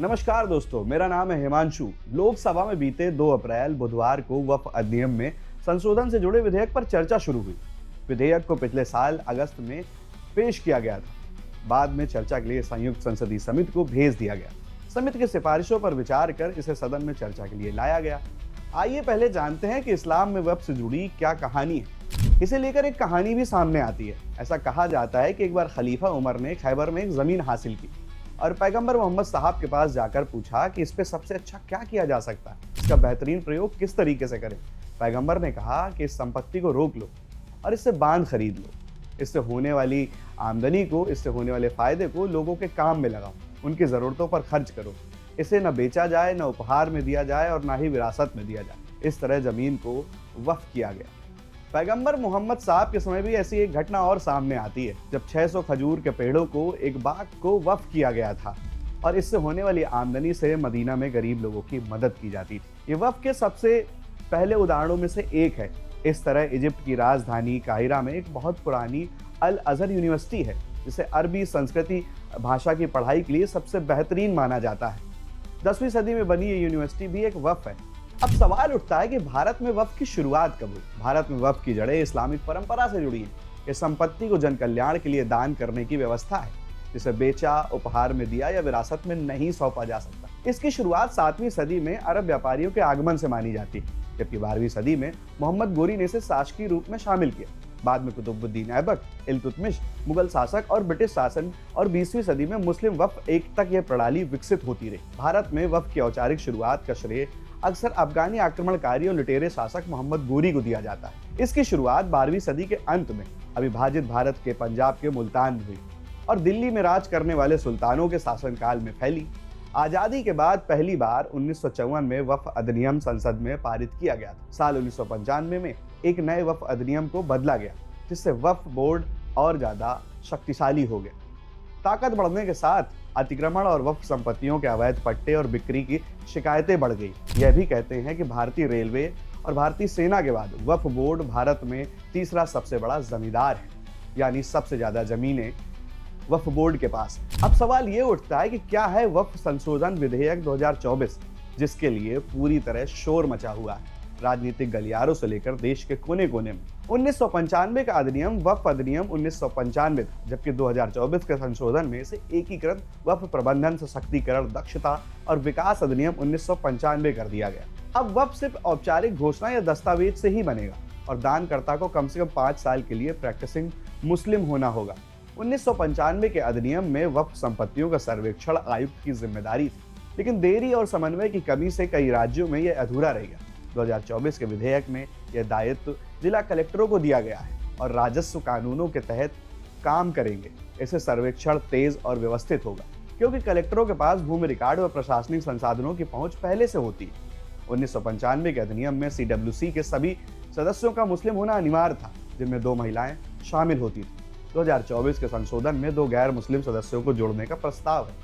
नमस्कार दोस्तों, मेरा नाम है हिमांशु। लोकसभा में बीते 2 अप्रैल बुधवार को वक्फ अधिनियम में संशोधन से जुड़े विधेयक पर चर्चा शुरू हुई। विधेयक को पिछले साल अगस्त में पेश किया गया था। बाद में चर्चा के लिए संयुक्त संसदीय समिति को भेज दिया गया। समिति की सिफारिशों पर विचार कर इसे सदन में चर्चा के लिए लाया गया। आइए पहले जानते हैं कि इस्लाम में वक्फ से जुड़ी क्या कहानी है। इसे लेकर एक कहानी भी सामने आती है। ऐसा कहा जाता है कि एक बार खलीफा उमर ने खैबर में एक जमीन हासिल की और पैगंबर मोहम्मद साहब के पास जाकर पूछा कि इस पे सबसे अच्छा क्या किया जा सकता है, इसका बेहतरीन प्रयोग किस तरीके से करें। पैगंबर ने कहा कि इस संपत्ति को रोक लो और इससे बांध खरीद लो। इससे होने वाली आमदनी को, इससे होने वाले फायदे को लोगों के काम में लगाओ, उनकी ज़रूरतों पर खर्च करो। इसे न बेचा जाए, न उपहार में दिया जाए और ना ही विरासत में दिया जाए। इस तरह ज़मीन को वक्फ किया गया। पैगंबर मोहम्मद साहब के समय भी ऐसी एक घटना और सामने आती है, जब 600 खजूर के पेड़ों को एक बाग को वक्फ किया गया था और इससे होने वाली आमदनी से मदीना में गरीब लोगों की मदद की जाती थी। ये वक्फ के सबसे पहले उदाहरणों में से एक है। इस तरह इजिप्ट की राजधानी काहिरा में एक बहुत पुरानी अल अजहर यूनिवर्सिटी है, जिसे अरबी संस्कृति भाषा की पढ़ाई के लिए सबसे बेहतरीन माना जाता है। 10वीं सदी में बनी ये यूनिवर्सिटी भी एक वक्फ है। अब सवाल उठता है कि भारत में वक्फ की शुरुआत कब हुई। भारत में वक्फ की जड़ें इस्लामिक परंपरा से जुड़ी हैं। ये संपत्ति को जन कल्याण के लिए दान करने की व्यवस्था है, जिसे बेचा, उपहार में दिया या विरासत में नहीं सौंपा जा सकता। इसकी शुरुआत 7वीं सदी में अरब व्यापारियों के आगमन से मानी जाती है, जबकि 12वीं सदी में मोहम्मद गोरी ने इसे शासकीय रूप में शामिल किया। बाद में कुतुबुद्दीन ऐबक, इल्तुतमिश, मुगल शासक और ब्रिटिश शासन और 20वीं सदी में मुस्लिम वक्फ एक तक यह प्रणाली विकसित होती रही। भारत में वक्फ की औपचारिक शुरुआत का श्रेय अक्सर अफगानी आक्रमणकारी और लुटेरे शासक मोहम्मद गोरी को दिया जाता है। इसकी शुरुआत 12वीं सदी के अंत में अविभाजित भारत के पंजाब के मुल्तान में हुई और दिल्ली में राज करने वाले सुल्तानों के शासनकाल में फैली। आजादी के बाद पहली बार 1954 में वक्फ अधिनियम संसद में पारित किया गया था। साल 1995 में एक नए वक्फ अधिनियम को बदला गया, जिससे वक्फ बोर्ड और ज्यादा शक्तिशाली हो गया। ताकत बढ़ने के साथ अतिक्रमण और वक्फ संपत्तियों के अवैध पट्टे और बिक्री की शिकायतें बढ़ गई। यह भी कहते हैं कि भारतीय रेलवे और भारतीय सेना के बाद वक्फ बोर्ड भारत में तीसरा सबसे बड़ा जमींदार है, यानी सबसे ज्यादा जमीनें वक्फ बोर्ड के पास। अब सवाल ये उठता है कि क्या है वक्फ संशोधन विधेयक 2024, जिसके लिए पूरी तरह शोर मचा हुआ है राजनीतिक गलियारों से लेकर देश के कोने कोने में। 1995 का अधिनियम वक्फ अधिनियम 1995 था, जबकि 2024 के संशोधन में इसे एकीकृत वक्फ प्रबंधन, सशक्तिकरण, दक्षता और विकास अधिनियम 1995 कर दिया गया। अब वक्फ सिर्फ औपचारिक घोषणा या दस्तावेज से ही बनेगा और दानकर्ता को कम से कम 5 साल के लिए प्रैक्टिसिंग मुस्लिम होना होगा। 1995 के अधिनियम में वक्फ संपत्तियों का सर्वेक्षण आयुक्त की जिम्मेदारी थी, लेकिन देरी और समन्वय की कमी से कई राज्यों में यह अधूरा रह गया। 2024 के विधेयक में यह दायित्व जिला कलेक्टरों को दिया गया है और राजस्व कानूनों के तहत काम करेंगे। इससे सर्वेक्षण तेज और व्यवस्थित होगा, क्योंकि कलेक्टरों के पास भूमि रिकॉर्ड और प्रशासनिक संसाधनों की पहुंच पहले से होती है। 1995 के अधिनियम में CWC के सभी सदस्यों का मुस्लिम होना अनिवार्य था, जिनमें 2 महिलाएं शामिल होती थी। 2024 के संशोधन में 2 गैर मुस्लिम सदस्यों को जोड़ने का प्रस्ताव है।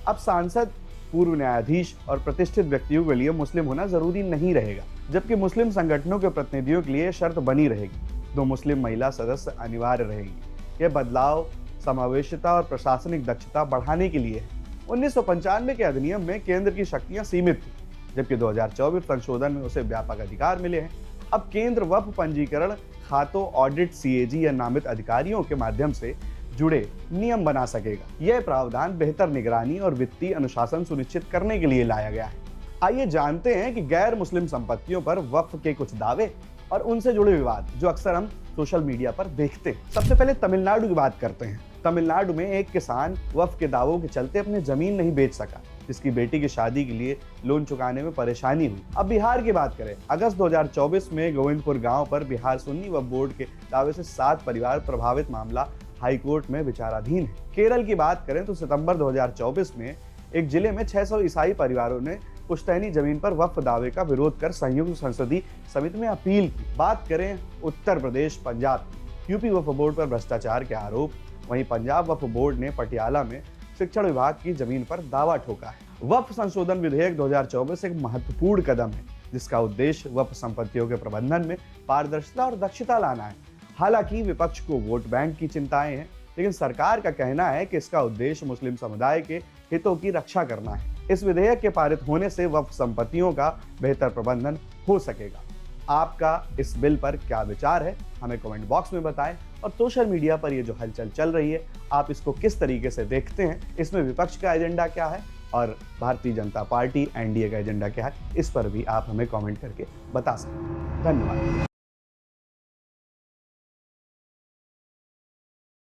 अब सांसद, पूर्व न्यायाधीश और प्रतिष्ठित व्यक्तियों के लिए मुस्लिम होना जरूरी नहीं रहेगा, जबकि मुस्लिम संगठनों के प्रतिनिधियों के लिए शर्त बनी रहेगी। 2 मुस्लिम महिला सदस्य अनिवार्य रहेंगी। यह बदलाव समावेशिता और प्रशासनिक दक्षता बढ़ाने के लिए है। 1995 के अधिनियम में केंद्र की शक्तियां सीमित थी, जबकि 2024 संशोधन में उसे व्यापक अधिकार मिले हैं। अब केंद्र वक्फ पंजीकरण, खातों, ऑडिट, CAG या नामित अधिकारियों के माध्यम से जुड़े नियम बना सकेगा। यह प्रावधान बेहतर निगरानी और वित्तीय अनुशासन सुनिश्चित करने के लिए लाया गया है। आइए जानते हैं कि गैर मुस्लिम संपत्तियों पर वक्फ के कुछ दावे और उनसे जुड़े विवाद जो अक्सर हम सोशल मीडिया पर देखते हैं। सबसे पहले तमिलनाडु की बात करते हैं। तमिलनाडु में एक किसान वक्फ के दावों के चलते अपनी जमीन नहीं बेच सका, जिसकी बेटी की शादी के लिए लोन चुकाने में परेशानी हुई। अब बिहार की बात करें। अगस्त 2024 में गोविंदपुर गांव पर बिहार सुन्नी वक्फ बोर्ड के दावे से 7 परिवार प्रभावित मामला हाईकोर्ट में विचाराधीन है। केरल की बात करें तो सितंबर 2024 में एक जिले में 600 ईसाई परिवारों ने पुश्तैनी जमीन पर वक्फ दावे का विरोध कर संयुक्त संसदीय समिति में अपील की। बात करें उत्तर प्रदेश, पंजाब, यूपी वक्फ बोर्ड पर भ्रष्टाचार के आरोप। वहीं पंजाब वक्फ बोर्ड ने पटियाला में शिक्षण विभाग की जमीन पर दावा ठोका है। वक्फ संशोधन विधेयक 2024 एक महत्वपूर्ण कदम है, जिसका उद्देश्य वक्फ संपत्तियों के प्रबंधन में पारदर्शिता और दक्षता लाना है। हालांकि विपक्ष को वोट बैंक की चिंताएं हैं, लेकिन सरकार का कहना है कि इसका उद्देश्य मुस्लिम समुदाय के हितों की रक्षा करना है। इस विधेयक के पारित होने से वक्फ संपत्तियों का बेहतर प्रबंधन हो सकेगा। आपका इस बिल पर क्या विचार है, हमें कमेंट बॉक्स में बताएं। और सोशल मीडिया पर ये जो हलचल चल रही है, आप इसको किस तरीके से देखते हैं, इसमें विपक्ष का एजेंडा क्या है और भारतीय जनता पार्टी एनडीए का एजेंडा क्या है, इस पर भी आप हमें कमेंट करके बता सकते हैं। धन्यवाद।